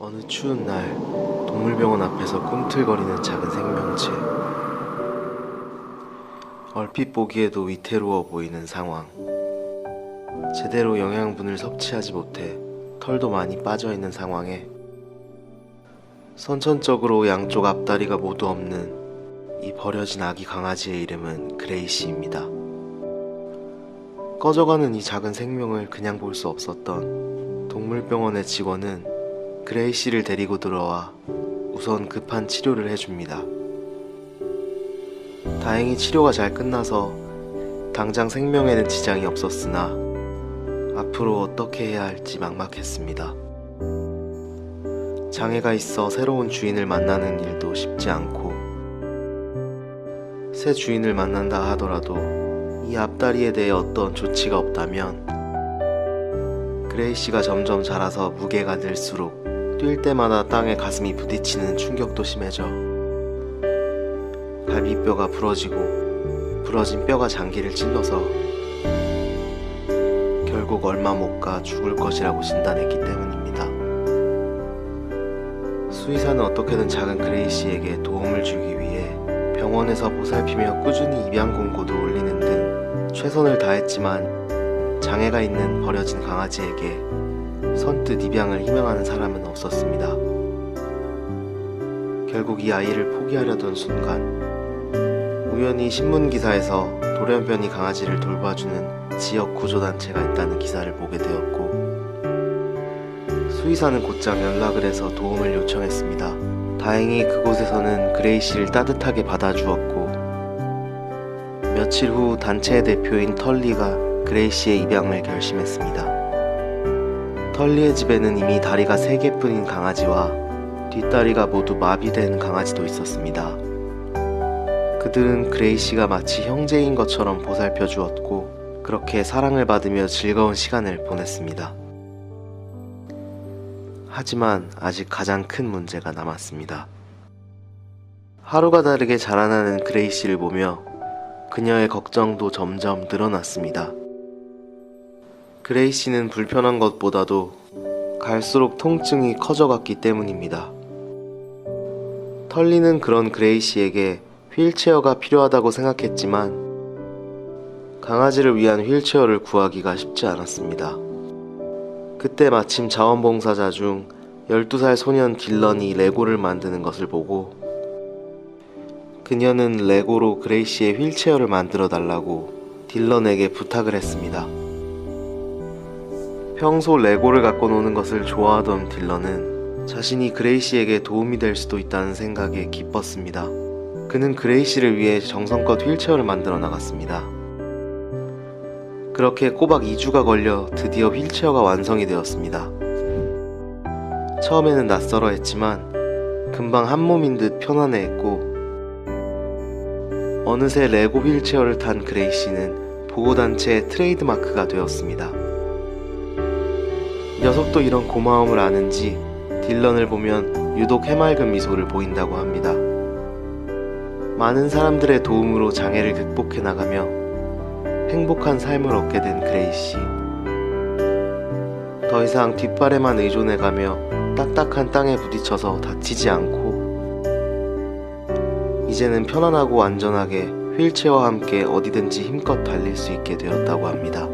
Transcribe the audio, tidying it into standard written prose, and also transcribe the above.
어느 추운 날 동물병원 앞에서 꿈틀거리는 작은 생명체. 얼핏 보기에도 위태로워 보이는 상황. 제대로 영양분을 섭취하지 못해 털도 많이 빠져있는 상황에 선천적으로 양쪽 앞다리가 모두 없는 이 버려진 아기 강아지의 이름은 그레이시입니다. 꺼져가는 이 작은 생명을 그냥 볼 수 없었던 동물병원의 직원은 그레이시를 데리고 들어와 우선 급한 치료를 해줍니다. 다행히 치료가 잘 끝나서 당장 생명에는 지장이 없었으나 앞으로 어떻게 해야 할지 막막했습니다. 장애가 있어 새로운 주인을 만나는 일도 쉽지 않고, 새 주인을 만난다 하더라도 이 앞다리에 대해 어떤 조치가 없다면 그레이시가 점점 자라서 무게가 늘수록 뛸 때마다 땅에 가슴이 부딪히는 충격도 심해져 갈비뼈가 부러지고 부러진 뼈가 장기를 찔러서 결국 얼마 못 가 죽을 것이라고 진단했기 때문입니다. 수의사는 어떻게든 작은 그레이시에게 도움을 주기 위해 병원에서 보살피며 꾸준히 입양 공고도 올리는 등 최선을 다했지만 장애가 있는 버려진 강아지에게 선뜻 입양을 희망하는 사람은 없었습니다. 결국 이 아이를 포기하려던 순간 우연히 신문기사에서 돌연변이 강아지를 돌봐주는 지역 구조단체가 있다는 기사를 보게 되었고, 수의사는 곧장 연락을 해서 도움을 요청했습니다. 다행히 그곳에서는 그레이시를 따뜻하게 받아주었고, 며칠 후 단체의 대표인 털리가 그레이시의 입양을 결심했습니다. 털리의 집에는 이미 다리가 3개뿐인 강아지와 뒷다리가 모두 마비된 강아지도 있었습니다. 그들은 그레이시가 마치 형제인 것처럼 보살펴 주었고, 그렇게 사랑을 받으며 즐거운 시간을 보냈습니다. 하지만 아직 가장 큰 문제가 남았습니다. 하루가 다르게 자라나는 그레이시를 보며 그녀의 걱정도 점점 늘어났습니다. 그레이시는 불편한 것보다도 갈수록 통증이 커져갔기 때문입니다. 털리는 그런 그레이시에게 휠체어가 필요하다고 생각했지만 강아지를 위한 휠체어를 구하기가 쉽지 않았습니다. 그때 마침 자원봉사자 중 12살 소년 딜런이 레고를 만드는 것을 보고 그녀는 레고로 그레이시의 휠체어를 만들어 달라고 딜런에게 부탁을 했습니다. 평소 레고를 갖고 노는 것을 좋아하던 딜런은 자신이 그레이시에게 도움이 될 수도 있다는 생각에 기뻤습니다. 그는 그레이시를 위해 정성껏 휠체어를 만들어 나갔습니다. 그렇게 꼬박 2주가 걸려 드디어 휠체어가 완성이 되었습니다. 처음에는 낯설어 했지만 금방 한 몸인 듯 편안해했고, 어느새 레고 휠체어를 탄 그레이시는 보호단체의 트레이드마크가 되었습니다. 녀석도 이런 고마움을 아는지 딜런을 보면 유독 해맑은 미소를 보인다고 합니다. 많은 사람들의 도움으로 장애를 극복해 나가며 행복한 삶을 얻게 된 그레이시. 더 이상 뒷발에만 의존해가며 딱딱한 땅에 부딪혀서 다치지 않고 이제는 편안하고 안전하게 휠체어와 함께 어디든지 힘껏 달릴 수 있게 되었다고 합니다.